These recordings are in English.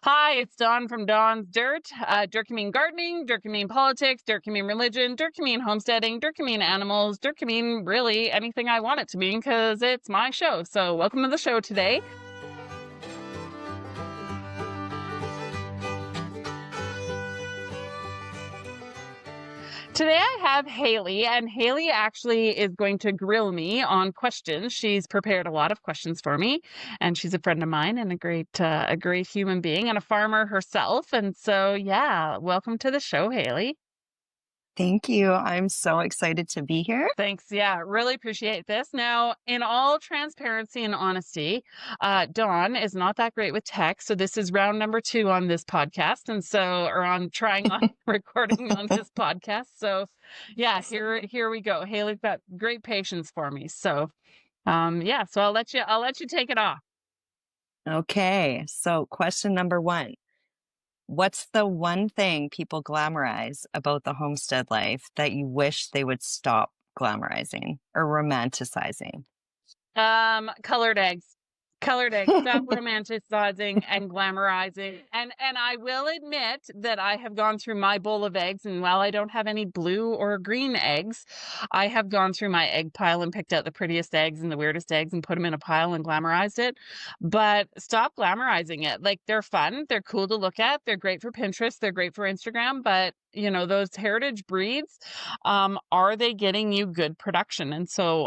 Hi, it's Dawn from Dawn's Dirt. Dirt can mean gardening, dirt can mean politics, dirt can mean religion, dirt can mean homesteading, dirt can mean animals, dirt can mean really anything I want it to mean because it's my show. So welcome to the show today. Today I have Hayley, and Hayley actually is going to grill me on questions. She's prepared a lot of questions for me, and she's a friend of mine and a great human being and a farmer herself. And so, yeah, welcome to the show, Hayley. Thank you. I'm so excited to be here. Thanks. Yeah, really appreciate this. Now, in all transparency and honesty, Dawn is not that great with tech. So this is round number 2 on this podcast. And so, or on trying on recording on this podcast. So yeah, here we go. Haley's got great patience for me. So yeah, so I'll let you take it off. Okay, so question number one. What's the one thing people glamorize about the homestead life that you wish they would stop glamorizing or romanticizing? Colored eggs. Colored eggs. Stop romanticizing and glamorizing. And I will admit that I have gone through my bowl of eggs, and while I don't have any blue or green eggs, I have gone through my egg pile and picked out the prettiest eggs and the weirdest eggs and put them in a pile and glamorized it. But stop glamorizing it. Like, they're fun, they're cool to look at, they're great for Pinterest, they're great for Instagram, but you know, those heritage breeds, are they getting you good production? And so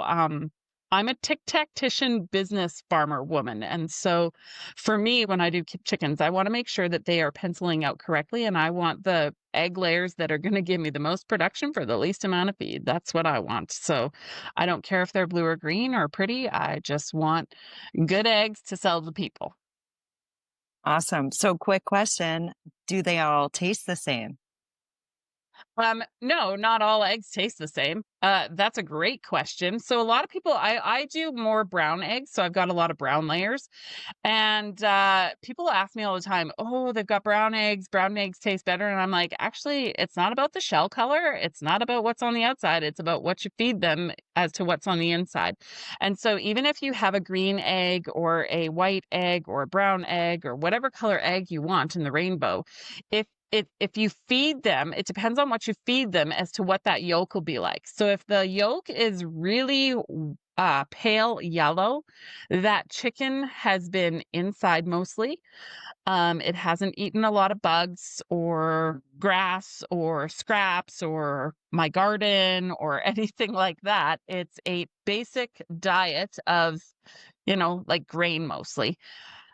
I'm a tic-tactician business farmer woman. And so for me, when I do chickens, I want to make sure that they are penciling out correctly. And I want the egg layers that are going to give me the most production for the least amount of feed. That's what I want. So I don't care if they're blue or green or pretty. I just want good eggs to sell to people. Awesome. So, quick question. Do they all taste the same? No, not all eggs taste the same. That's a great question. So a lot of people, I do more brown eggs. So I've got a lot of brown layers. And people ask me all the time, oh, they've got brown eggs. Brown eggs taste better. And I'm like, actually, it's not about the shell color. It's not about what's on the outside. It's about what you feed them as to what's on the inside. And so even if you have a green egg or a white egg or a brown egg or whatever color egg you want in the rainbow, if you feed them, it depends on what you feed them as to what that yolk will be like. So if the yolk is really pale yellow, that chicken has been inside mostly. It hasn't eaten a lot of bugs or grass or scraps or my garden or anything like that. It's a basic diet of, like grain mostly.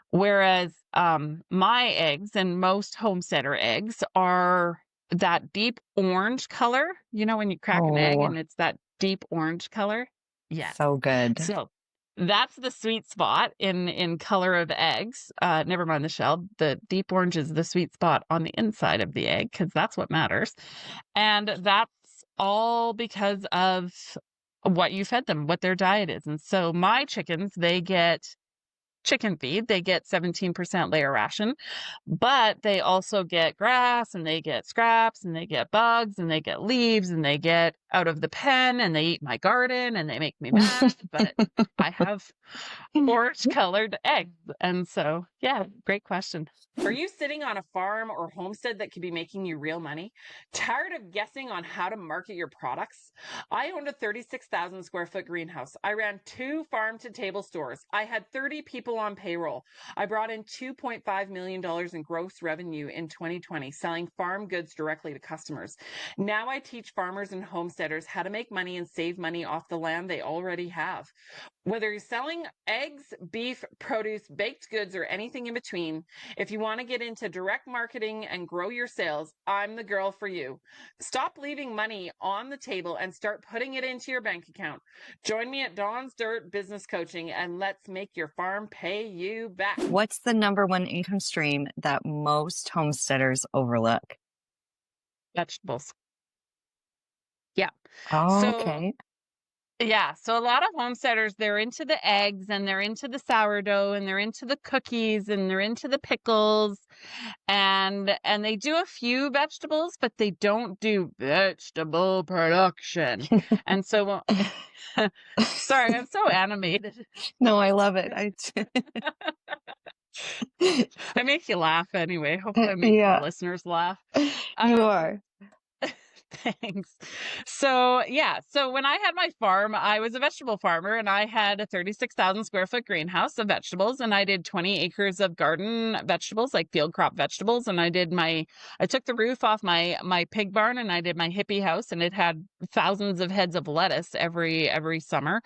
Whereas my eggs and most homesteader eggs are that deep orange color. You know, when you crack an egg Oh, and it's that deep orange color? Yes. so good. So that's the sweet spot in color of eggs. Never mind the shell. The deep orange is the sweet spot on the inside of the egg because that's what matters. And that's all because of what you fed them, what their diet is. And so my chickens, they get chicken feed. They get 17% layer ration, but they also get grass and they get scraps and they get bugs and they get leaves and they get out of the pen and they eat my garden and they make me mad. But I have orange colored eggs. And so, yeah, great question. Are you sitting on a farm or homestead that could be making you real money? Tired of guessing on how to market your products? I owned a 36,000 square foot greenhouse. I ran 2 farm to table stores. I had 30 people on payroll. I brought in $2.5 million in gross revenue in 2020, selling farm goods directly to customers. Now I teach farmers and homesteaders how to make money and save money off the land they already have. Whether you're selling eggs, beef, produce, baked goods, or anything in between, if you want to get into direct marketing and grow your sales, I'm the girl for you. Stop leaving money on the table and start putting it into your bank account. Join me at Dawn's Dirt Business Coaching and let's make your farm pay you back. What's the number one income stream that most homesteaders overlook? Vegetables. Yeah. Oh, So okay. Yeah, so a lot of homesteaders, they're into the eggs and they're into the sourdough and they're into the cookies and they're into the pickles and they do a few vegetables, but they don't do vegetable production. And so sorry, I'm so animated. No, I love it. I make you laugh anyway. Hopefully I'm making the Yeah, listeners laugh. you Um, are. Thanks. So, yeah. So when I had my farm, I was a vegetable farmer and I had a 36,000 square foot greenhouse of vegetables and I did 20 acres of garden vegetables, like field crop vegetables. And I took the roof off my pig barn and I did my hippie house and it had thousands of heads of lettuce every summer.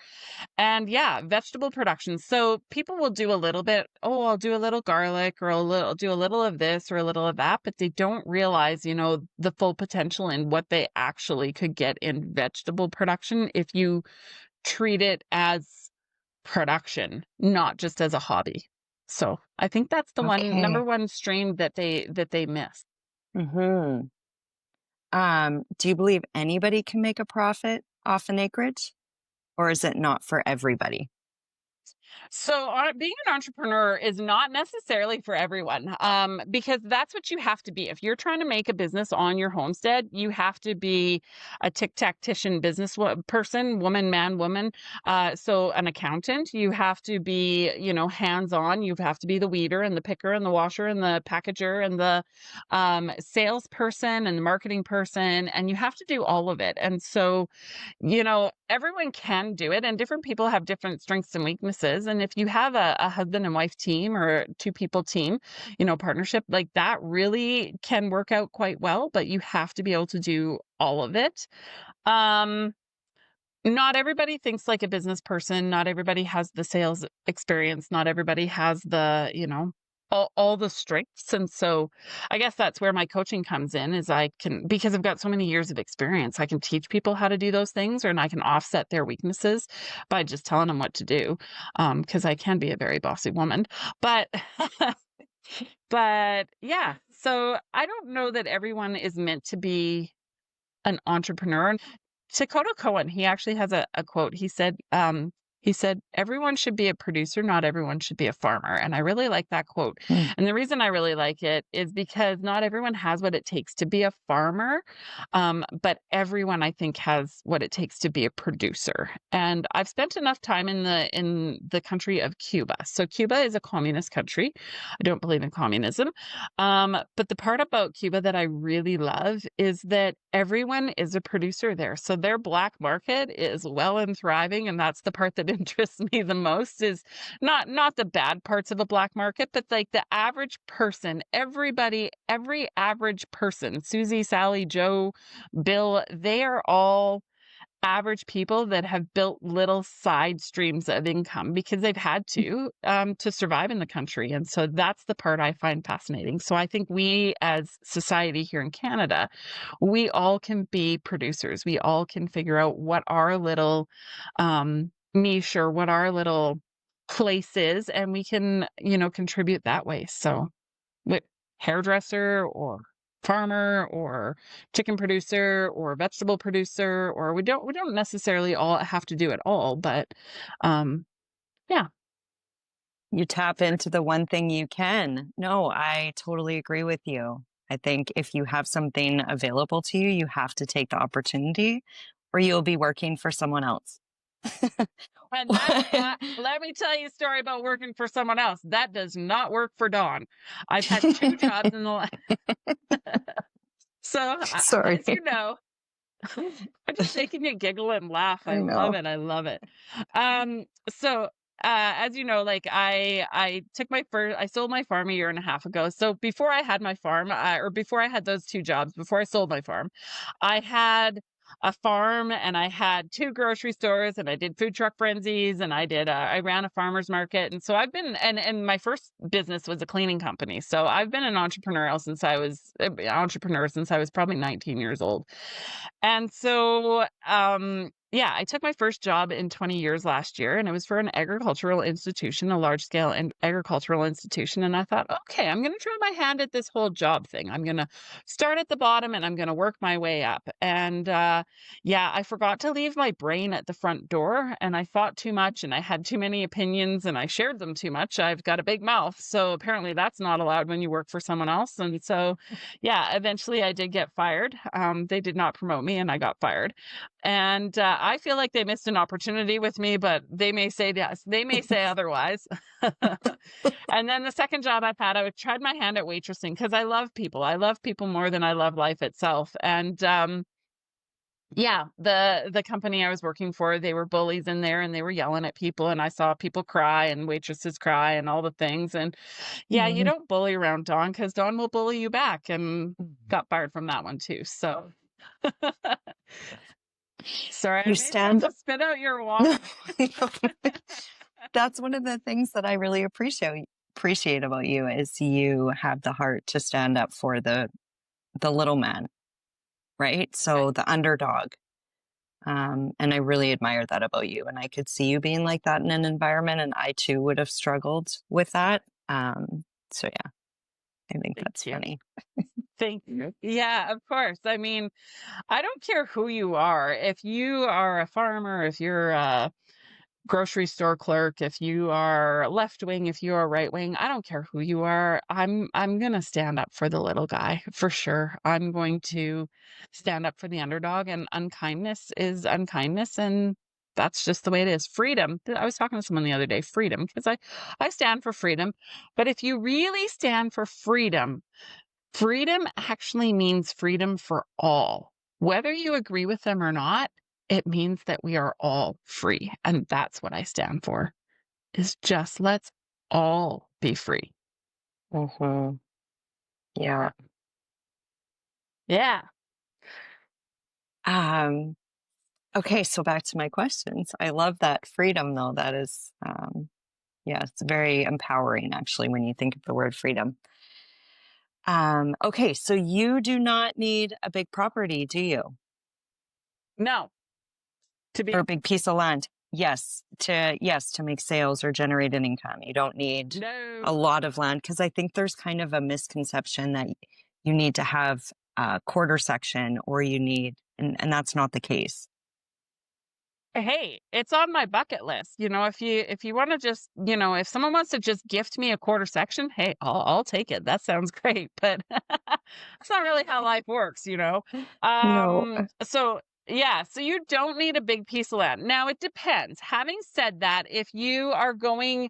And yeah, vegetable production. So people will do a little bit, oh, I'll do a little garlic or do a little of this or a little of that, but they don't realize, the full potential in what they actually could get in vegetable production if you treat it as production, not just as a hobby. So I think that's the number Okay. one strain that they miss. Hmm. Do you believe anybody can make a profit off an acreage, or is it not for everybody? So, being an entrepreneur is not necessarily for everyone, because that's what you have to be. If you're trying to make a business on your homestead, you have to be a tic-tac-tician business person, woman, man, woman. So, an accountant, you have to be, hands-on. You have to be the weeder and the picker and the washer and the packager and the salesperson and the marketing person, and you have to do all of it. And so, everyone can do it, and different people have different strengths and weaknesses. And if you have a husband and wife team or a two people team, partnership, like that really can work out quite well, but you have to be able to do all of it. Um, Not everybody thinks like a business person. Not everybody has the sales experience. Not everybody has all the strengths. And so I guess that's where my coaching comes in is because I've got so many years of experience, I can teach people how to do those things and I can offset their weaknesses by just telling them what to do. Because I can be a very bossy woman, but, but yeah, so I don't know that everyone is meant to be an entrepreneur. Dakota Cohen, he actually has a quote. He said, everyone should be a producer, not everyone should be a farmer. And I really like that quote. Hmm. And the reason I really like it is because not everyone has what it takes to be a farmer. But everyone, I think, has what it takes to be a producer. And I've spent enough time in the country of Cuba. So Cuba is a communist country. I don't believe in communism. But the part about Cuba that I really love is that everyone is a producer there. So their black market is well and thriving. And that's the part that interests me the most is not the bad parts of a black market, but like the average person, every average person, Susie, Sally, Joe, Bill, they are all average people that have built little side streams of income because they've had to survive in the country. And so that's the part I find fascinating. So I think we as society here in Canada, we all can be producers. We all can figure out what our little niche or what our little place is, and we can, contribute that way. So with hairdresser or farmer or chicken producer or vegetable producer, or we don't necessarily all have to do it all, but yeah. You tap into the one thing you can. No, I totally agree with you. I think if you have something available to you, you have to take the opportunity or you'll be working for someone else. And let me tell you a story about working for someone else. That does not work for Dawn. I've had two jobs in the so as Sorry. you know, I'm just making you giggle and laugh. I I love know. it. I love it. So as you know, like I sold my farm a year and a half ago. So before I had my farm, or before I had those two jobs, before I sold my farm, I had a farm and I had two grocery stores and I did food truck frenzies and I ran a farmer's market. And so I've been, and my first business was a cleaning company. So I've been an entrepreneur since I was probably 19 years old. And so, yeah, I took my first job in 20 years last year, and it was for an agricultural institution, a large scale agricultural institution. And I thought, okay, I'm going to try my hand at this whole job thing. I'm going to start at the bottom and I'm going to work my way up. And yeah, I forgot to leave my brain at the front door, and I thought too much, and I had too many opinions, and I shared them too much. I've got a big mouth. So apparently that's not allowed when you work for someone else. And so, yeah, eventually I did get fired. They did not promote me and I got fired. And I feel like they missed an opportunity with me, but they may say yes, they may say otherwise. And then the second job I've had, I tried my hand at waitressing because I love people. I love people more than I love life itself. And yeah, the company I was working for, they were bullies in there and they were yelling at people, and I saw people cry and waitresses cry and all the things. And yeah, you Mhm. don't bully around Dawn because Dawn will bully you back, and got fired from that one too. So sorry, I You made you have stand. to spit out your No, water. that's one of the things that I really appreciate about you is you have the heart to stand up for the little man, right? Okay. So the underdog. And I really admire that about you. And I could see you being like that in an environment, and I too would have struggled with that. So yeah, I think Thank that's you. funny. Thank you. Yeah, of course. I mean, I don't care who you are. If you are a farmer, if you're a grocery store clerk, if you are left wing, if you are right wing, I don't care who you are. I'm going to stand up for the little guy for sure. I'm going to stand up for the underdog, and unkindness is unkindness, and that's just the way it is. Freedom. I was talking to someone the other day, freedom, because I stand for freedom. But if you really stand for freedom, freedom actually means freedom for all. Whether you agree with them or not, it means that we are all free. And that's what I stand for, is just let's all be free. Hmm. Yeah. Yeah. Um, okay, so back to my questions. I love that freedom, though. That is, yeah, it's very empowering, actually, when you think of the word freedom. Okay, so you do not need a big property, do you? No, to be Or a big piece of land? Yes, to make sales or generate an income. You don't need a no. lot of land because I think there's kind of a misconception that you need to have a quarter section or you need, and that's not the case. Hey, it's on my bucket list. If you want to just, if someone wants to just gift me a quarter section, hey, I'll take it. That sounds great. But that's not really how life works. No. So yeah, so you don't need a big piece of land. Now it depends. Having said that, if you're going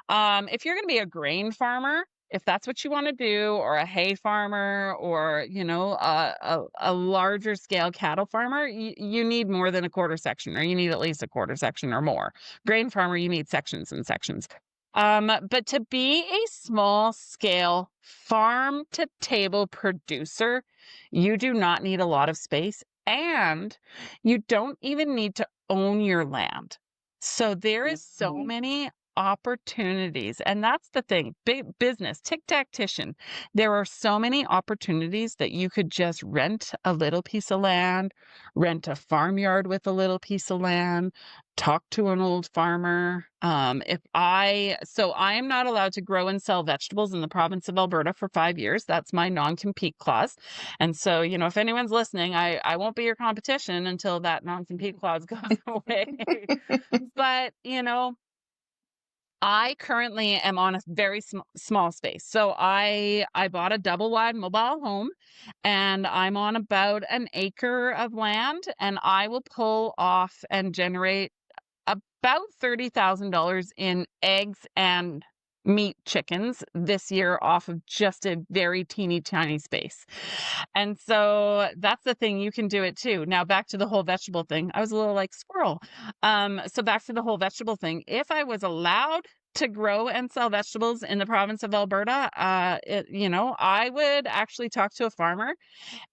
to be a grain farmer, if that's what you want to do, or a hay farmer, or a larger scale cattle farmer, you need more than a quarter section, or you need at least a quarter section or more. Grain farmer, you need sections and sections. But to be a small scale farm to table producer, you do not need a lot of space, and you don't even need to own your land. So there is so Mhm. many opportunities. And that's the thing. Big business, tic-tac-tician. There are so many opportunities that you could just rent a little piece of land, rent a farmyard with a little piece of land, talk to an old farmer. So I am not allowed to grow and sell vegetables in the province of Alberta for 5 years. That's my non-compete clause. And so, if anyone's listening, I won't be your competition until that non-compete clause goes away. But, I currently am on a very small space. So I bought a double wide mobile home, and I'm on about an acre of land, and I will pull off and generate about $30,000 in eggs and meat chickens this year off of just a very teeny tiny space. And so that's the thing, you can do it too. Now back to the whole vegetable thing. I was a little like squirrel. So back to the whole vegetable thing. If I was allowed to grow and sell vegetables in the province of Alberta, I would actually talk to a farmer,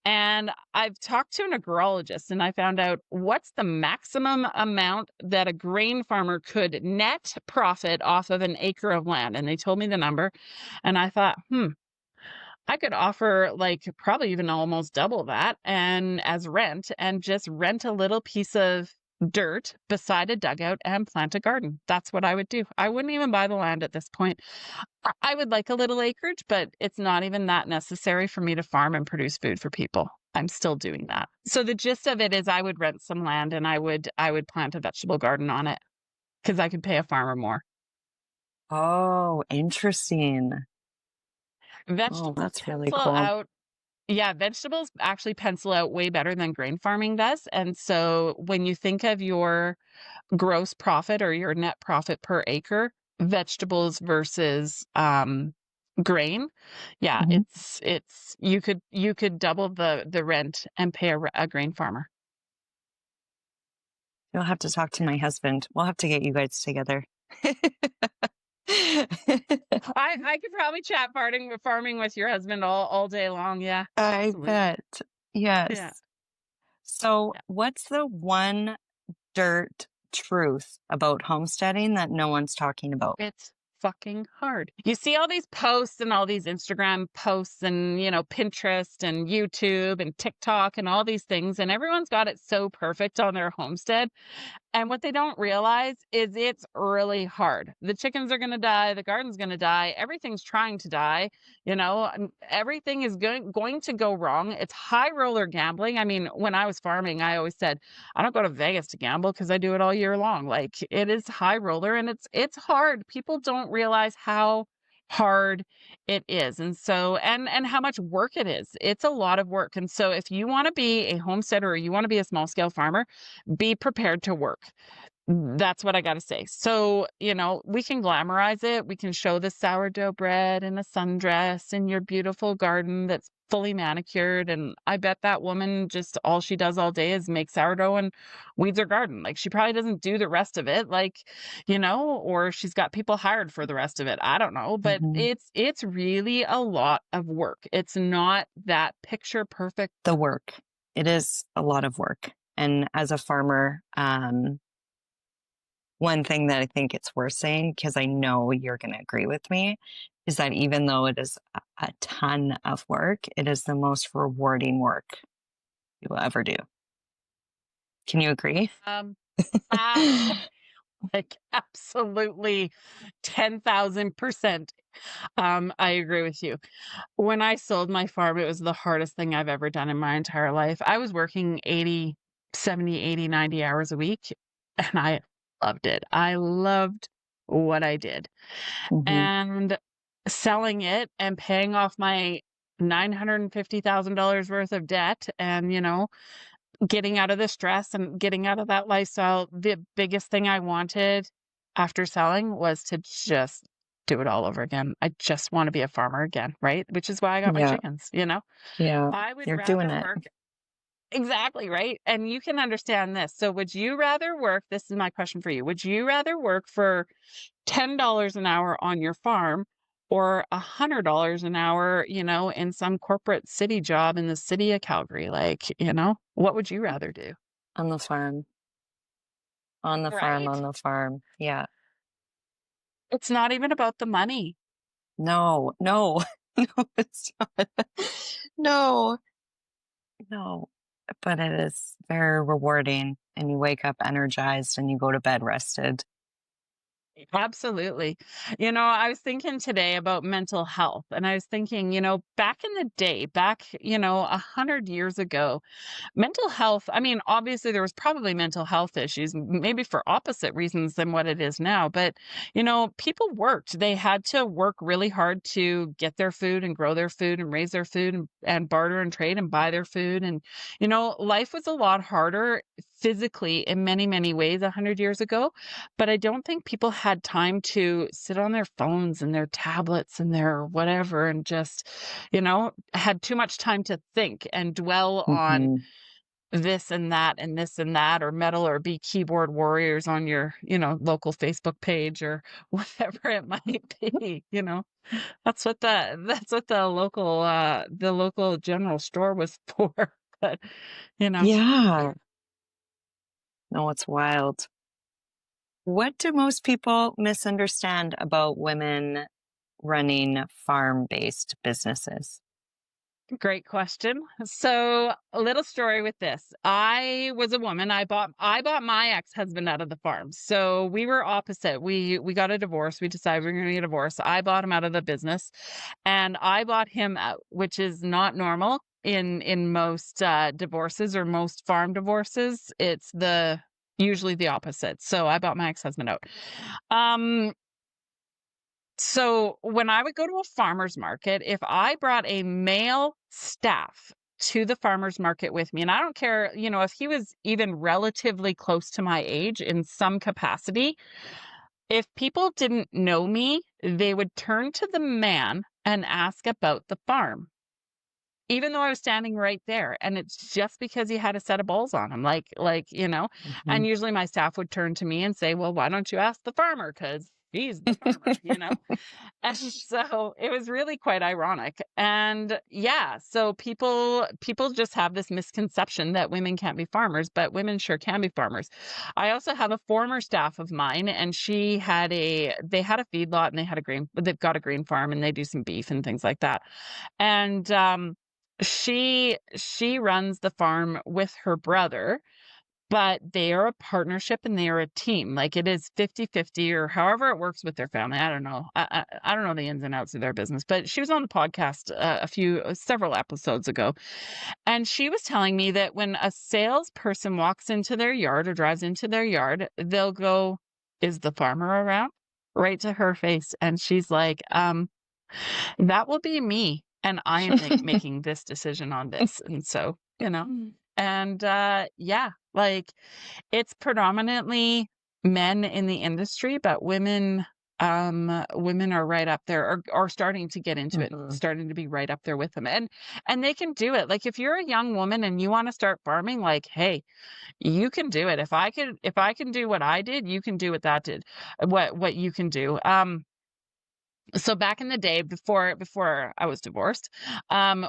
and I've talked to an agrologist, and I found out what's the maximum amount that a grain farmer could net profit off of an acre of land. And they told me the number. And I thought, I could offer like probably even almost double that and as rent, and just rent a little piece of dirt beside a dugout and plant a garden. That's what I would do. I wouldn't even buy the land at this point. I would like a little acreage, but it's not even that necessary for me to farm and produce food for people. I'm still doing that. So the gist of it is I would rent some land, and I would plant a vegetable garden on it because I could pay a farmer more. Oh, interesting. Oh, Vegetables that's really cancel cool. out Yeah, vegetables actually pencil out way better than grain farming does. And so when you think of your gross profit or your net profit per acre, vegetables versus grain, yeah, Mhm. it's you could double the rent and pay a grain farmer. You'll have to talk to my husband. We'll have to get you guys together. I could probably chat farming with your husband all day long. Yeah, I absolutely. bet. Yeah. Yes. So, Yeah. what's the one dirt truth about homesteading that no one's talking about? It's fucking hard. You see all these posts and all these Instagram posts and, Pinterest and YouTube and TikTok and all these things, and everyone's got it so perfect on their homestead. And what they don't realize is it's really hard. The chickens are going to die, the garden's going to die, everything's trying to die, and everything is going to go wrong. It's high roller gambling. I mean, when I was farming, I always said, I don't go to Vegas to gamble because I do it all year long. Like it is high roller and it's hard. People don't realize how hard it is. And so and how much work it is. It's a lot of work. And so if you want to be a homesteader or you want to be a small scale farmer, be prepared to work. That's what I gotta say. So, we can glamorize it. We can show the sourdough bread and a sundress in your beautiful garden that's fully manicured. And I bet that woman just all she does all day is make sourdough and weeds her garden. Like she probably doesn't do the rest of it, or she's got people hired for the rest of it. I don't know. But Mhm. it's really a lot of work. It's not that picture perfect. The work. It is a lot of work. And as a farmer, one thing that I think it's worth saying, because I know you're going to agree with me, is that even though it is a ton of work, it is the most rewarding work you will ever do. Can you agree? Um ah, like absolutely 10,000%. I agree with you. When I sold my farm, it was the hardest thing I've ever done in my entire life. I was working 80, 70, 80, 90 hours a week, and I loved it. I loved what I did. Hmm. And selling it and paying off my $950,000 worth of debt and, getting out of the stress and getting out of that lifestyle, the biggest thing I wanted after selling was to just do it all over again. I just want to be a farmer again, right? Which is why I got my Yeah. chickens. Yeah. I would You're doing rather it. work exactly, right? And you can understand this. So would you rather work, this is my question for you. Would you rather work for $10 an hour on your farm or $100 an hour, in some corporate city job in the city of Calgary? Like, what would you rather do? On the farm. On the farm. Right? On the farm. Yeah. It's not even about the money. No, no, no, it's not. No, no. But it is very rewarding. And you wake up energized and you go to bed rested. Absolutely. I was thinking today about mental health, and I was thinking, back in the day, back, 100 years ago, mental health, I mean, obviously there was probably mental health issues, maybe for opposite reasons than what it is now, but people worked. They had to work really hard to get their food and grow their food and raise their food and barter and trade and buy their food. And life was a lot harder physically in many, many ways 100 years ago, but I don't think people had time to sit on their phones and their tablets and their whatever and just, had too much time to think and dwell on Hmm. this and this and that, or meddle or be keyboard warriors on your, local Facebook page or whatever it might be. That's what the local general store was for. But, you know, Yeah. No, it's wild. What do most people misunderstand about women running farm based businesses? Great question. So, a little story with this. I was a woman. I bought my ex-husband out of the farm. So, we were opposite. We got a divorce. We decided we were going to get a divorce. I bought him out of the business and I bought him out, which is not normal in most divorces or most farm divorces. It's the usually the opposite. So, I bought my ex-husband out. Um So when I would go to a farmer's market, if I brought a male staff to the farmer's market with me, and I don't care, if he was even relatively close to my age in some capacity, if people didn't know me, they would turn to the man and ask about the farm. Even though I was standing right there, and it's just because he had a set of balls on him, Mhm. and usually my staff would turn to me and say, "Well, why don't you ask the farmer? Because he's the farmer." And so it was really quite ironic. And yeah, so people just have this misconception that women can't be farmers, but women sure can be farmers. I also have a former staff of mine, and they had a feedlot, and they've got a green farm, and they do some beef and things like that. And she runs the farm with her brother, but they are a partnership and they are a team. Like, it is 50-50, or however it works with their family. I don't know. I don't know the ins and outs of their business, but she was on the podcast several episodes ago. And she was telling me that when a salesperson walks into their yard or drives into their yard, they'll go, "Is the farmer around?" Right to her face. And she's like, that will be me, and I am making this decision on this, and so, and, yeah, like, it's predominantly men in the industry, but women are right up there, or starting to get into it, Mhm. starting to be right up there with them, and they can do it. Like, if you're a young woman and you wanna start farming, like, hey, you can do it. If I can do what I did, you can do what that did, what you can do. So back in the day, before I was divorced,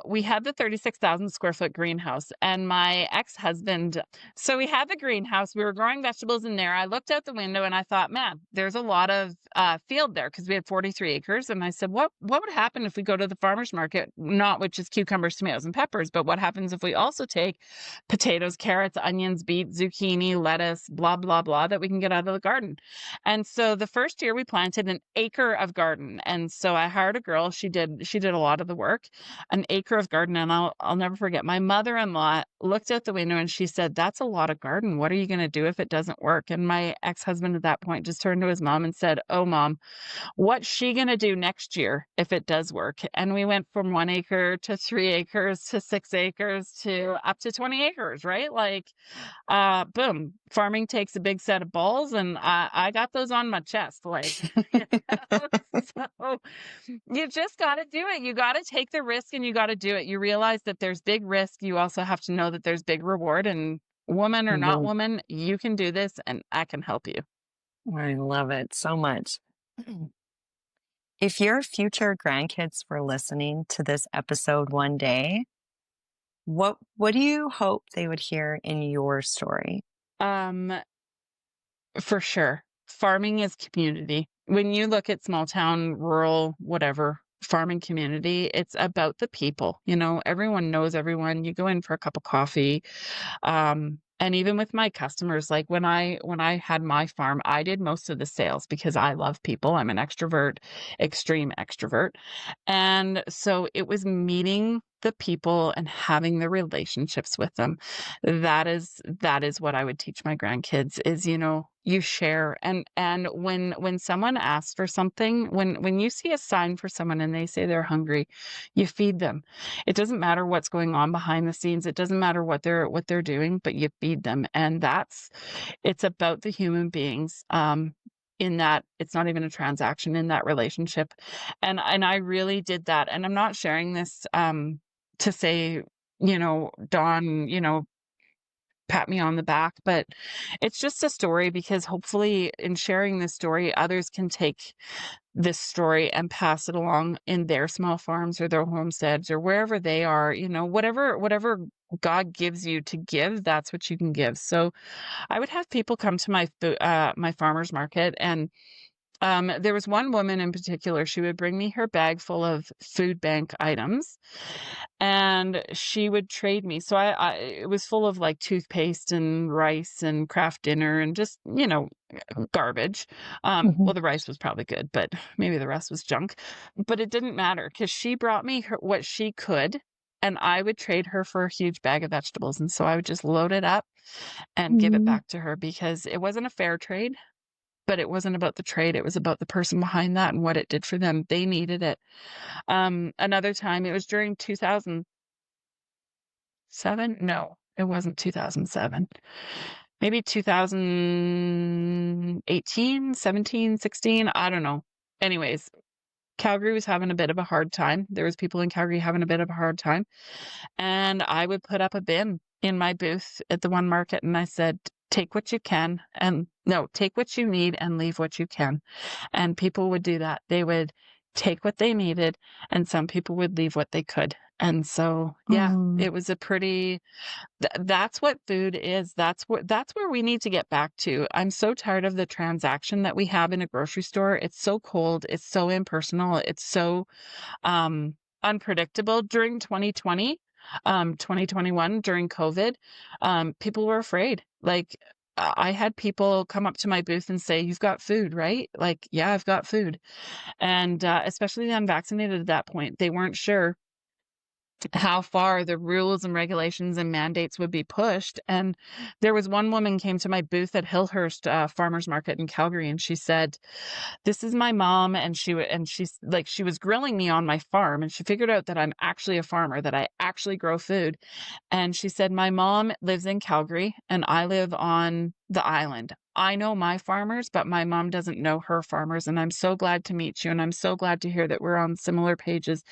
we had the 36,000 square foot greenhouse, and my ex-husband. So we had the greenhouse. We were growing vegetables in there. I looked out the window and I thought, man, there's a lot of field there, because we had 43 acres. And I said, what would happen if we go to the farmers market, not with just cucumbers, tomatoes, and peppers, but what happens if we also take potatoes, carrots, onions, beets, zucchini, lettuce, blah blah blah, that we can get out of the garden? And so the first year we planted an acre of garden. And so I hired a girl. She did a lot of the work, an acre of garden. And I'll never forget, my mother-in-law looked out the window and she said, "That's a lot of garden. What are you going to do if it doesn't work?" And my ex-husband at that point just turned to his mom and said, "Oh, Mom, what's she going to do next year if it does work?" And we went from 1 acre to 3 acres to 6 acres to up to 20 acres, right? Like, boom, farming takes a big set of balls, and I got those on my chest, like, so you just got to do it. You got to take the risk, and you got to do it. You realize that there's big risk. You also have to know that there's big reward, and woman or not Mhm. woman, you can do this, and I can help you. I love it so much. If your future grandkids were listening to this episode one day, what do you hope they would hear in your story? Um, For sure. Farming is community. When you look at small town, rural, whatever, farming community, it's about the people. Everyone knows everyone. You go in for a cup of coffee. And even with my customers, like when I had my farm, I did most of the sales because I love people. I'm an extrovert, extreme extrovert. And so it was meeting the people and having the relationships with them. That is what I would teach my grandkids is, you share. And when someone asks for something, when you see a sign for someone and they say they're hungry, you feed them. It doesn't matter what's going on behind the scenes. It doesn't matter what they're doing, but you feed them. And it's about the human beings. In that it's not even a transaction in that relationship. And I really did that. And I'm not sharing this to say, Dawn, pat me on the back, but it's just a story, because hopefully in sharing this story, others can take this story and pass it along in their small farms or their homesteads or wherever they are. Whatever God gives you to give, that's what you can give. So I would have people come to my farmers market, and there was one woman in particular. She would bring me her bag full of food bank items, and she would trade me. So it was full of like toothpaste and rice and craft dinner and just, garbage. Mhm. Well, the rice was probably good, but maybe the rest was junk. But it didn't matter, because she brought me what she could, and I would trade her for a huge bag of vegetables. And so I would just load it up and give it Mhm. back to her, because it wasn't a fair trade. but it wasn't about the trade. It was about the person behind that and what it did for them. They needed it. Another time, it was during 2007. No, it wasn't 2007. Maybe 2018, 17, 16. I don't know. Anyways, Calgary was having a bit of a hard time. There was people in Calgary having a bit of a hard time. And I would put up a bin in my booth at the one market, and I said, take what you can, and no, take what you need and leave what you can. And people would do that. They would take what they needed, and some people would leave what they could. And so, yeah, Mm. it was a pretty that's what food is. That's where we need to get back to. I'm so tired of the transaction that we have in a grocery store. It's so cold, it's so impersonal, it's so um unpredictable. During 2020, 2021, during COVID, people were afraid. Like, I had people come up to my booth and say, "You've got food, right?" Like, "Yeah, I've got food." And especially the unvaccinated at that point, they weren't sure how far the rules and regulations and mandates would be pushed. And there was one woman came to my booth at Hillhurst Farmers Market in Calgary, and she said, "This is my mom," and she's like, she was grilling me on my farm, and she figured out that I'm actually a farmer, that I actually grow food. And she said, "My mom lives in Calgary and I live on the island. I know my farmers, but my mom doesn't know her farmers. And I'm so glad to meet you. And I'm so glad to hear that we're on similar pages."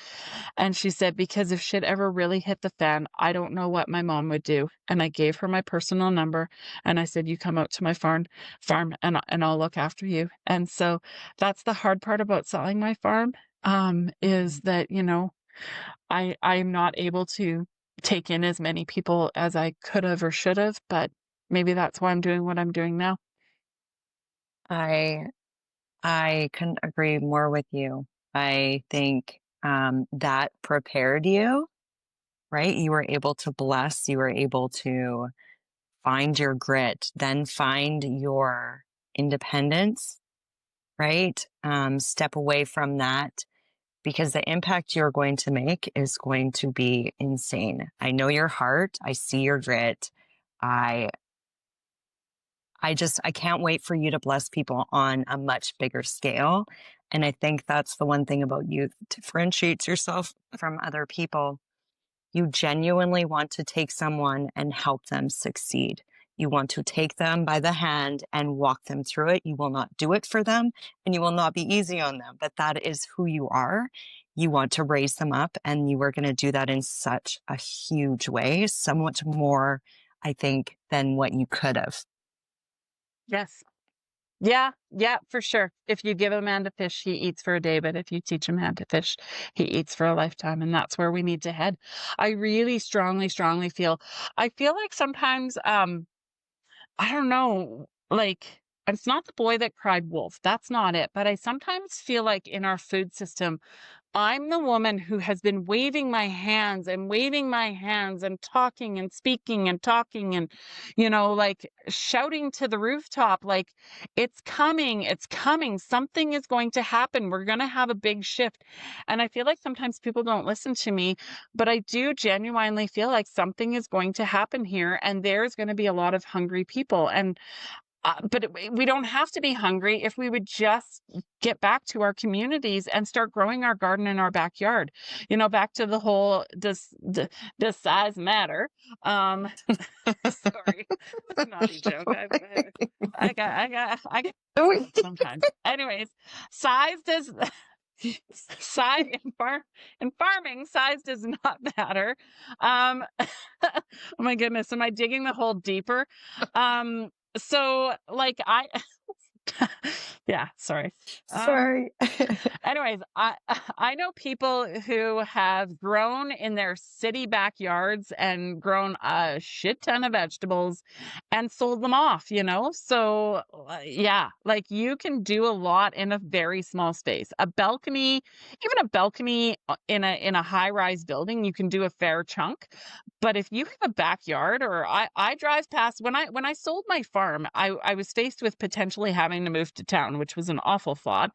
And she said, "Because if shit ever really hit the fan, I don't know what my mom would do." And I gave her my personal number, and I said, "You come out to my farm and I'll look after you." And so that's the hard part about selling my farm, is that, I'm not able to take in as many people as I could have or should have, but maybe that's why I'm doing what I'm doing now. I I couldn't agree more with you. I think that prepared you, right? You were able to bless, you were able to find your grit, then find your independence, right? Step away from that because the impact you're going to make is going to be insane. I know your heart. I see your grit. I I can't wait for you to bless people on a much bigger scale. And I think that's the one thing about you that differentiates yourself from other people. You genuinely want to take someone and help them succeed. You want to take them by the hand and walk them through it. You will not do it for them and you will not be easy on them, but that is who you are. You want to raise them up and you are going to do that in such a huge way, so much more, I think, than what you could have. Yes. Yeah, yeah, for sure. If you give a man to fish, he eats for a day, but if you teach a man to fish, he eats for a lifetime, and that's where we need to head. I really strongly, strongly feel I feel like sometimes, I don't know, like, it's not the boy that cried wolf, that's not it, but I sometimes feel like in our food system, I'm the woman who has been waving my hands and talking and speaking and talking and, like, shouting to the rooftop, like, it's coming, something is going to happen, we're going to have a big shift. And I feel like sometimes people don't listen to me, but I do genuinely feel like something is going to happen here and there's going to be a lot of hungry people. And we don't have to be hungry if we would just get back to our communities and start growing our garden in our backyard. Back to the whole does size matter? Sorry, that's a naughty joke. I got sometimes. Anyways, size does. Size in farming, size does not matter. Oh my goodness, am I digging the hole deeper? So like yeah, sorry. Um, Sorry. Anyways, I know people who have grown in their city backyards and grown a shit ton of vegetables and sold them off, So, yeah, like you can do a lot in a very small space. Even a balcony in a high-rise building, you can do a fair chunk. But if you have a backyard, or I drive past when I sold my farm, I was faced with potentially having to move to town, which was an awful thought.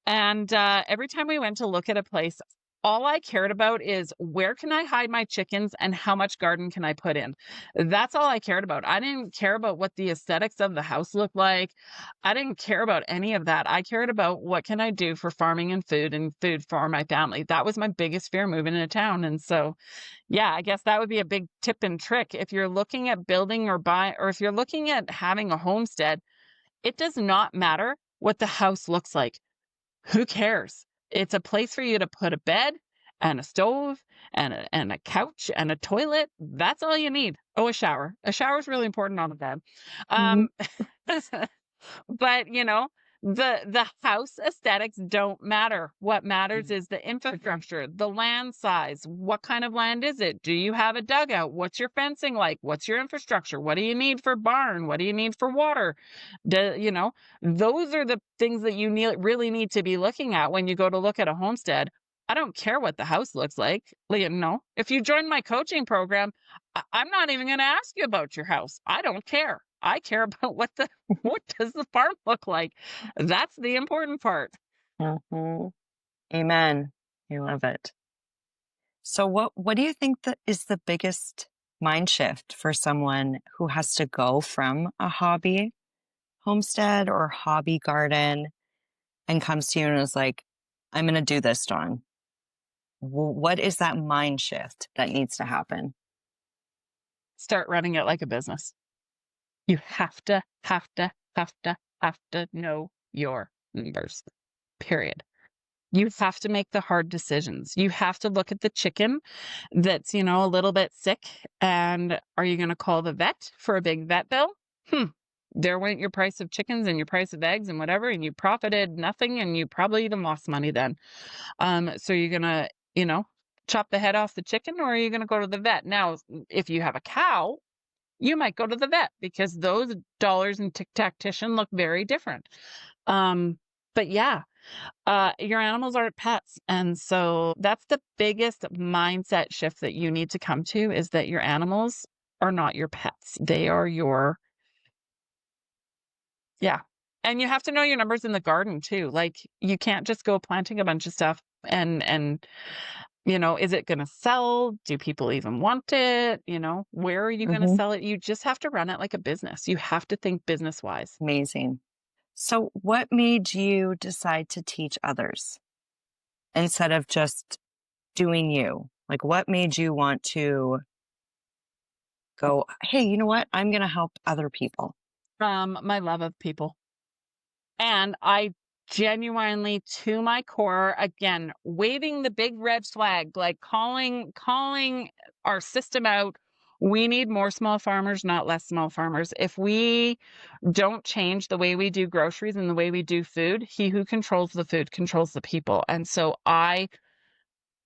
And every time we went to look at a place, all I cared about is where can I hide my chickens and how much garden can I put in? That's all I cared about. I didn't care about what the aesthetics of the house looked like. I didn't care about any of that. I cared about what can I do for farming and food for my family. That was my biggest fear moving into town. And so, yeah, I guess that would be a big tip and trick. If you're looking at building or buy, or if you're looking at having a homestead, it does not matter what the house looks like. Who cares? It's a place for you to put a bed and a stove and a couch and a toilet. That's all you need. Oh, a shower. A shower is really important on a bed. Mhm. Um, but the house aesthetics don't matter. What matters is the infrastructure, the land size. What kind of land is it? Do you have a dugout? What's your fencing like? What's your infrastructure? What do you need for barn? What do you need for water? Those are the things that really need to be looking at when you go to look at a homestead. I don't care what the house looks like. If you join my coaching program, I'm not even going to ask you about your house. I don't care. I care about what does the farm look like? That's the important part. Mhm. Amen. I love it. So what do you think that is the biggest mind shift for someone who has to go from a hobby homestead or hobby garden and comes to you and is like, I'm going to do this, Dawn? What is that mind shift that needs to happen? Start running it like a business. You have to know your numbers. Period. You have to make the hard decisions. You have to look at the chicken that's, a little bit sick. And are you going to call the vet for a big vet bill? There went your price of chickens and your price of eggs and whatever, and you profited nothing, and you probably even lost money then. So you're going to, chop the head off the chicken, or are you going to go to the vet? Now, if you have a cow, you might go to the vet because those dollars in tactician look very different. But yeah, your animals aren't pets. And so that's the biggest mindset shift that you need to come to, is that your animals are not your pets. They are yeah. And you have to know your numbers in the garden too. Like, you can't just go planting a bunch of stuff and is it going to sell? Do people even want it? Where are you going to Hmm. sell it? You just have to run it like a business. You have to think business wise. Amazing. So what made you decide to teach others instead of just doing you? Like, what made you want to go, hey, you know what? I'm going to help other people. From my love of people. And I genuinely, to my core, again, waving the big red flag, like calling our system out. We need more small farmers, not less small farmers. If we don't change the way we do groceries and the way we do food, he who controls the food controls the people. And so I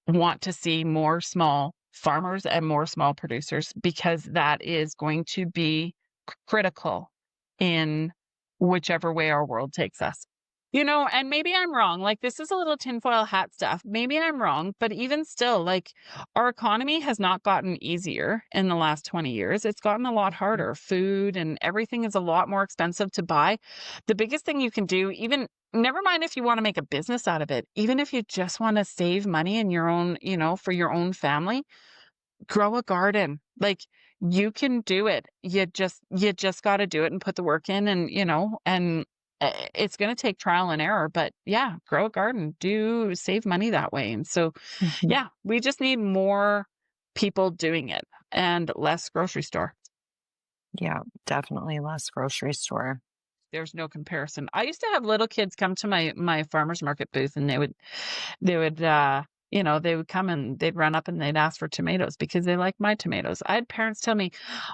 want to see more small farmers and more small producers, because that is going to be critical in whichever way our world takes us. And maybe I'm wrong. Like, this is a little tinfoil hat stuff. Maybe I'm wrong, but even still, like, our economy has not gotten easier in the last 20 years. It's gotten a lot harder. Food and everything is a lot more expensive to buy. The biggest thing you can do, even never mind if you want to make a business out of it, even if you just want to save money in your own, for your own family, grow a garden. Like, you can do it. You just got to do it and put the work in, and it's going to take trial and error, but yeah, grow a garden, do save money that way. And so, Mhm. yeah, we just need more people doing it and less grocery store. Yeah, definitely less grocery store. There's no comparison. I used to have little kids come to my farmer's market booth, and they would come and they'd run up and they'd ask for tomatoes because they like my tomatoes. I had parents tell me,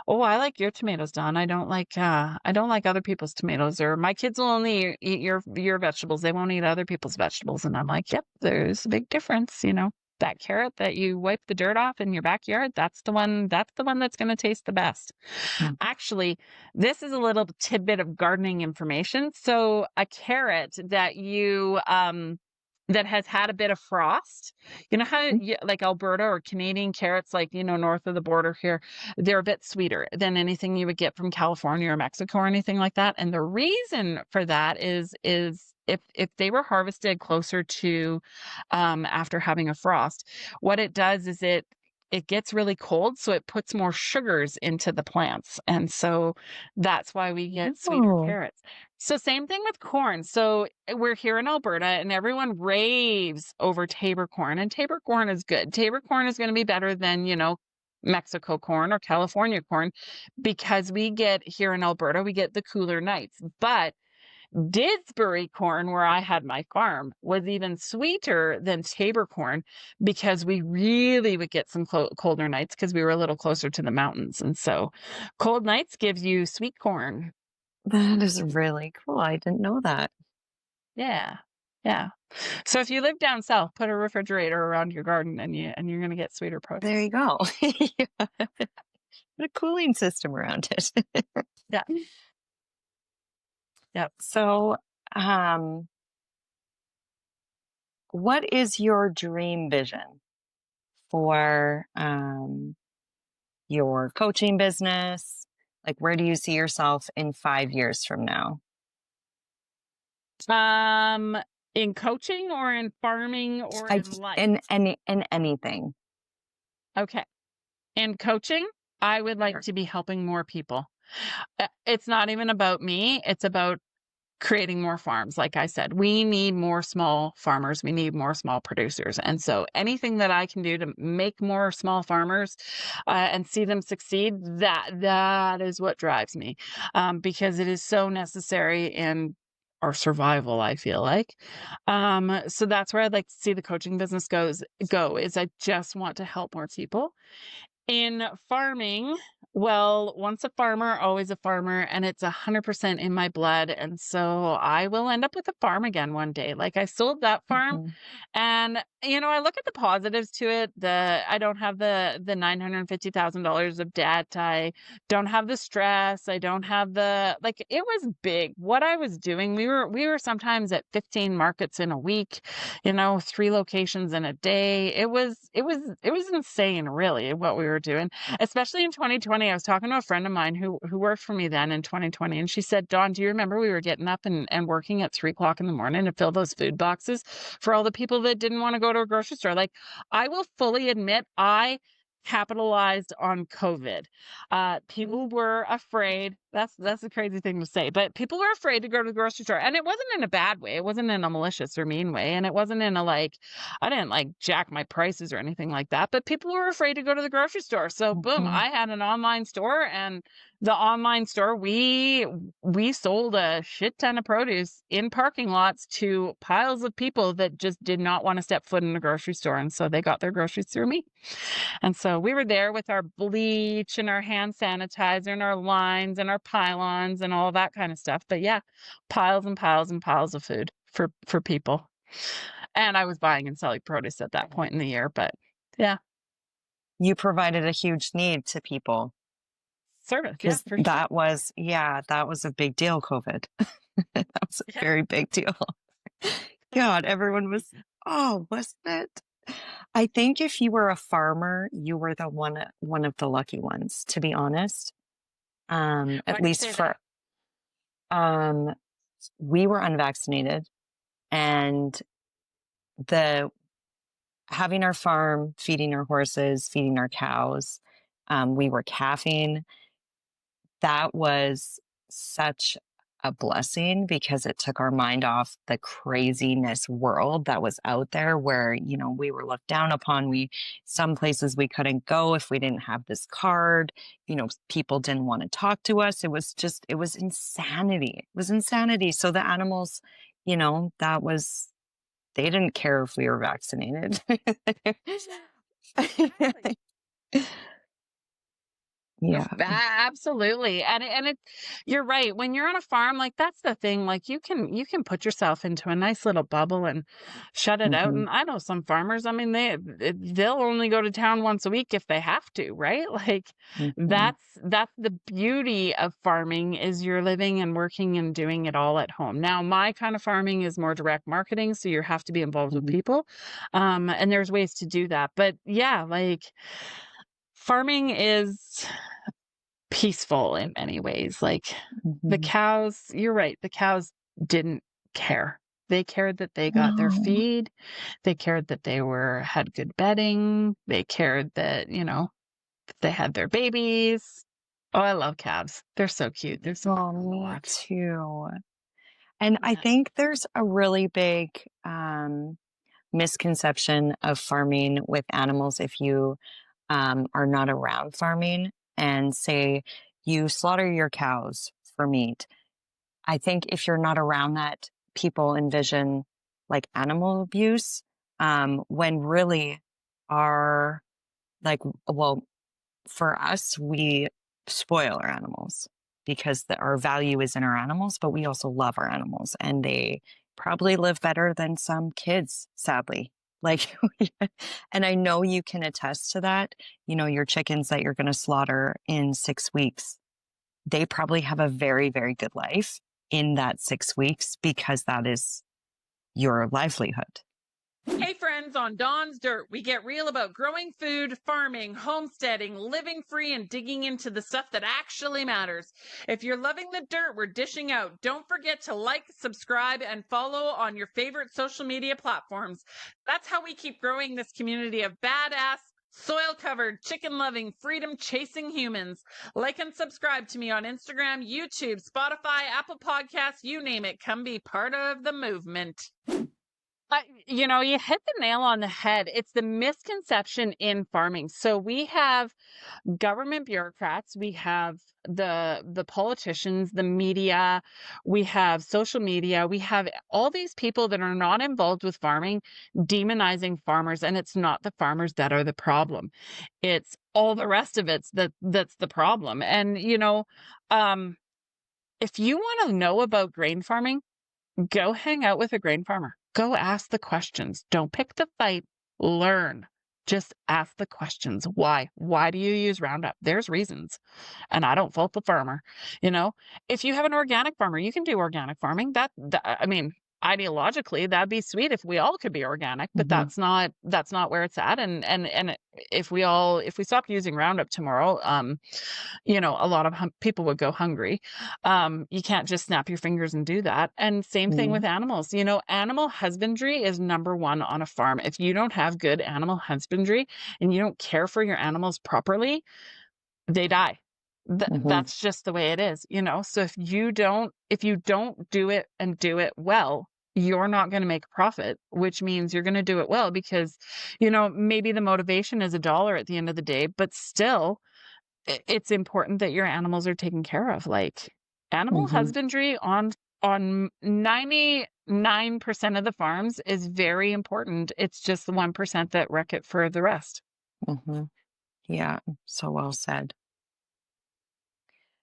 "Oh, I like your tomatoes, Don. I don't like other people's tomatoes, or my kids will only eat your vegetables. They won't eat other people's vegetables." And I'm like, "Yep, there's a big difference. That carrot that you wipe the dirt off in your backyard, that's the one that's going to taste the best." Mm. Actually, this is a little tidbit of gardening information. So a carrot that has had a bit of frost. You know how like Alberta or Canadian carrots, like, north of the border here, they're a bit sweeter than anything you would get from California or Mexico or anything like that. And the reason for that is if they were harvested closer to after having a frost, what it does is it gets really cold, so it puts more sugars into the plants. And so that's why we get sweeter Oh, carrots. So same thing with corn. So we're here in Alberta and everyone raves over Tabor corn, and Tabor corn is good. Tabor corn is going to be better than, Mexico corn or California corn, because we get here in Alberta, we get the cooler nights. But Didsbury corn, where I had my farm, was even sweeter than Tabor corn, because we really would get some colder nights because we were a little closer to the mountains. And so cold nights gives you sweet corn. that is really cool. I didn't know that. Yeah. Yeah. So if you live down south, put a refrigerator around your garden and you're going to get sweeter produce. There you go. Yeah. Put a cooling system around it. Yeah. Yep. So, um, what is your dream vision for your coaching business? Like, where do you see yourself in 5 years from now? Um, in coaching or in farming or I, in life? in anything. Okay. In coaching, I would like Sure. to be helping more people. It's not even about me. It's about creating more farms. Like I said, we need more small farmers. We need more small producers. And so anything that I can do to make more small farmers and see them succeed, that is what drives me, because it is so necessary in our survival, I feel like. So that's where I'd like to see the coaching business go, is I just want to help more people. In farming, well, once a farmer, always a farmer, and it's 100% in my blood. And so I will end up with a farm again one day. Like, I sold that farm, Mhm. and I look at the positives to it. I don't have the $950,000 of debt. I don't have the stress. I don't have like, it was big what I was doing. We were sometimes at 15 markets in a week, 3 locations in a day. It was insane, really, what we were doing, especially in 2020. I was talking to a friend of mine who worked for me then in 2020, and she said, Dawn, do you remember we were getting up and working at 3 o'clock in the morning to fill those food boxes for all the people that didn't want to go to a grocery store? Like, I will fully admit, I capitalized on COVID. People were afraid. That's a crazy thing to say, but people were afraid to go to the grocery store, and it wasn't in a bad way. It wasn't in a malicious or mean way, and it wasn't in a, like, I didn't like jack my prices or anything like that. But people were afraid to go to the grocery store, so boom, Mhm. I had an online store, and the online store, we sold a shit ton of produce in parking lots to piles of people that just did not want to step foot in a grocery store, and so they got their groceries through me. And so we were there with our bleach and our hand sanitizer and our lines and our pylons and all that kind of stuff. But yeah, piles and piles and piles of food for people. And I was buying and selling produce at that point in the year, but yeah, You provided a huge need to people service, yeah, because for sure. that was a big deal, COVID. That was a Yeah. very big deal. God, everyone was, oh, wasn't it? I think if you were a farmer, you were the one of the lucky ones, to be honest. Why At do you least say for that? um we were unvaccinated, and the having our farm, feeding our horses, feeding our cows, we were calving. That was such a blessing because it took our mind off the craziness world that was out there where, we were looked down upon. Some places we couldn't go if we didn't have this card. People didn't want to talk to us. It was insanity. It was insanity. So the animals, they didn't care if we were vaccinated. Exactly. Yeah. Absolutely. And you're right. When you're on a farm, like that's the thing. Like you can put yourself into a nice little bubble and shut it out. Hmm. And I know some farmers, I mean, they'll only go to town once a week if they have to, right? Like Hmm. that's the beauty of farming is you're living and working and doing it all at home. Now, my kind of farming is more direct marketing, so you have to be involved with Hmm. people. And there's ways to do that. But yeah, like farming is peaceful in many ways. Like the Hmm. cows, you're right, the cows didn't care. They cared that they got their No. feed. They cared that they had good bedding. They cared that, that they had their babies. Oh, I love calves. They're so cute. They're so Oh, fun to me watch. too. And I Yeah. think there's a really big misconception of farming with animals if you are not around farming and say you slaughter your cows for meat. I think if you're not around that, people envision like animal abuse, when really our like, well, for us, we spoil our animals because our value is in our animals, but we also love our animals and they probably live better than some kids, sadly. Like, and I know you can attest to that. You know, your chickens that you're going to slaughter in 6 weeks, they probably have a very, very good life in that 6 weeks because that is your livelihood. Hey friends, on Dawn's Dirt, we get real about growing food, farming, homesteading, living free, and digging into the stuff that actually matters. If you're loving the dirt we're dishing out, don't forget to like, subscribe, and follow on your favorite social media platforms. That's how we keep growing this community of badass, soil covered, chicken loving, freedom chasing humans. Like and subscribe to me on Instagram, YouTube, Spotify, Apple Podcasts, you name it. Come be part of the movement. You hit the nail on the head. It's the misconception in farming. So we have government bureaucrats, we have the politicians, the media, we have social media, we have all these people that are not involved with farming demonizing farmers, and it's not the farmers that are the problem. It's all the rest of that's the problem. And um if you want to know about grain farming, go hang out with a grain farmer. Go ask the questions. Don't pick the fight. Learn. Just ask the questions. Why? Why do you use Roundup? There's reasons. And I don't fault the farmer. You know, if you have an organic farmer, you can do organic farming. I mean, ideologically, that'd be sweet if we all could be organic, but Hmm. that's not where it's at. And if we stopped using Roundup tomorrow, a lot of people would go hungry. You can't just snap your fingers and do that. And same thing with animals. Animal husbandry is number one on a farm. If you don't have good animal husbandry and you don't care for your animals properly, they die. Hmm. That's just the way it is. So if you don't do it and do it well, you're not going to make a profit, which means you're going to do it well because, maybe the motivation is $1 at the end of the day, but still it's important that your animals are taken care of. Like animal Hmm. husbandry on 99% of the farms is very important. It's just the 1% that wreck it for the rest. Hmm. Yeah, so well said.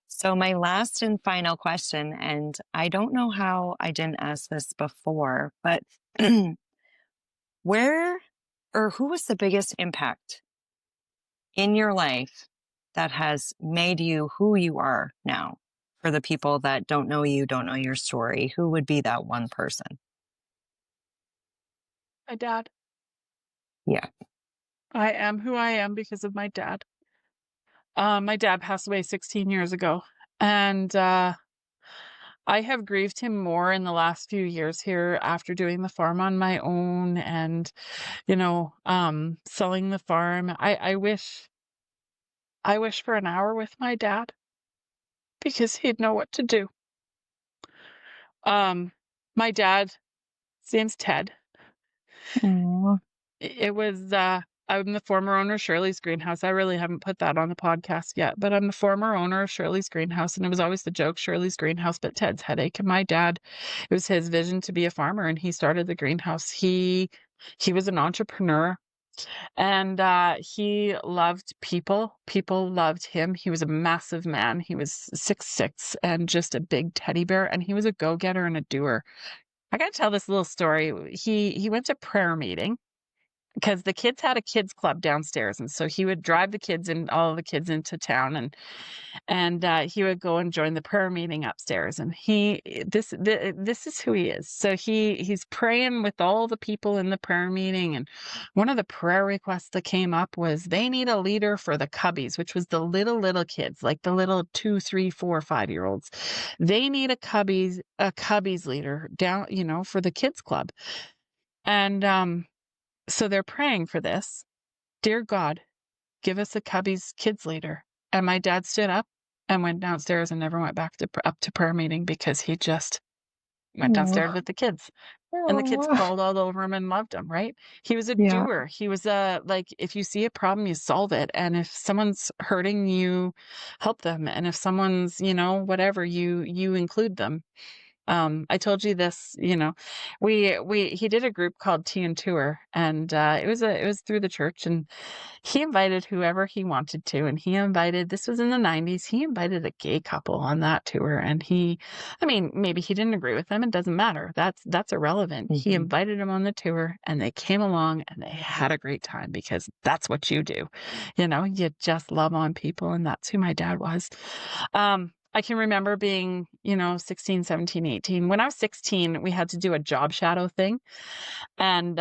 So, my last and final question, and I don't know how I didn't ask this before, but where or who was the biggest impact in your life that has made you who you are now? For the people that don't know you, don't know your story, who would be that one person? My dad. Yeah. I am who I am because of my dad. My dad passed away 16 years ago, and I have grieved him more in the last few years here after doing the farm on my own and, selling the farm. I wish for an hour with my dad because he'd know what to do. My dad, his name's Ted. Aw. It was, I'm the former owner of Shirley's Greenhouse. I really haven't put that on the podcast yet, but I'm the former owner of Shirley's Greenhouse. And it was always the joke, Shirley's Greenhouse, but Ted's headache. And my dad, it was his vision to be a farmer and he started the greenhouse. He was an entrepreneur And he loved people. People loved him. He was a massive man. He was 6'6" and just a big teddy bear. And he was a go-getter and a doer. I gotta tell this little story. He went to prayer meeting because the kids had a kids club downstairs, and so he would drive the kids and all the kids into town, and he would go and join the prayer meeting upstairs. And this is who he is. So he's praying with all the people in the prayer meeting, and one of the prayer requests that came up was they need a leader for the cubbies, which was the little kids, like the little 2, 3, 4, 5 year olds. They need a cubbies leader down, for the kids club. And so they're praying for this. Dear God, give us a cubbies kids leader. And my dad stood up and went downstairs and never went back up to prayer meeting because he just went downstairs Oh, with the kids. And the kids oh, crawled all over him and loved him, right? He was a yeah. doer. He was a, like, if you see a problem, you solve it. And if someone's hurting, you help them. And if someone's, whatever, you include them. I told you this, he did a group called Tea and Tour, and it was through the church, and he invited whoever he wanted to, and this was in the 90s, he invited a gay couple on that tour, and I mean, maybe he didn't agree with them, it doesn't matter. That's irrelevant. He Hmm. invited them on the tour, and they came along, and they had a great time because that's what you do. You just love on people, and that's who my dad was. I can remember being, 16, 17, 18. When I was 16, we had to do a job shadow thing. And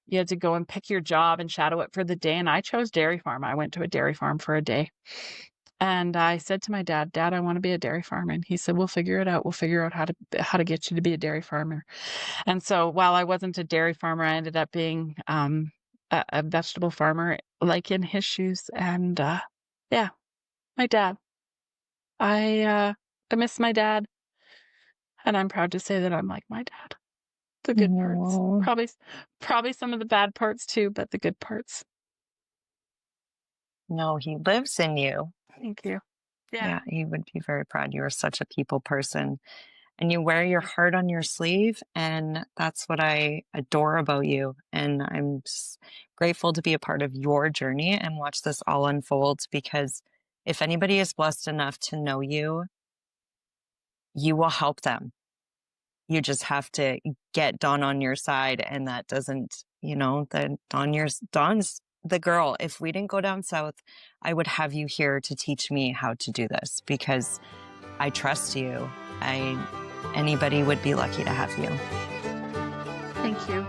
you had to go and pick your job and shadow it for the day. And I chose dairy farm. I went to a dairy farm for a day. And I said to my dad, Dad, I want to be a dairy farmer. And he said, we'll figure it out. We'll figure out how to get you to be a dairy farmer. And so while I wasn't a dairy farmer, I ended up being a vegetable farmer, like in his shoes. And yeah, my dad. I miss my dad, and I'm proud to say that I'm like my dad. The good parts. Oh, Probably some of the bad parts too, but the good parts. no, he lives in you. Thank you. Yeah. Yeah, he would be very proud. You are such a people person and you wear your heart on your sleeve. And that's what I adore about you. And I'm just grateful to be a part of your journey and watch this all unfold because if anybody is blessed enough to know you, you will help them. You just have to get Dawn on your side. And that doesn't, Dawn's the girl. If we didn't go down south, I would have you here to teach me how to do this because I trust you. Anybody would be lucky to have you. Thank you.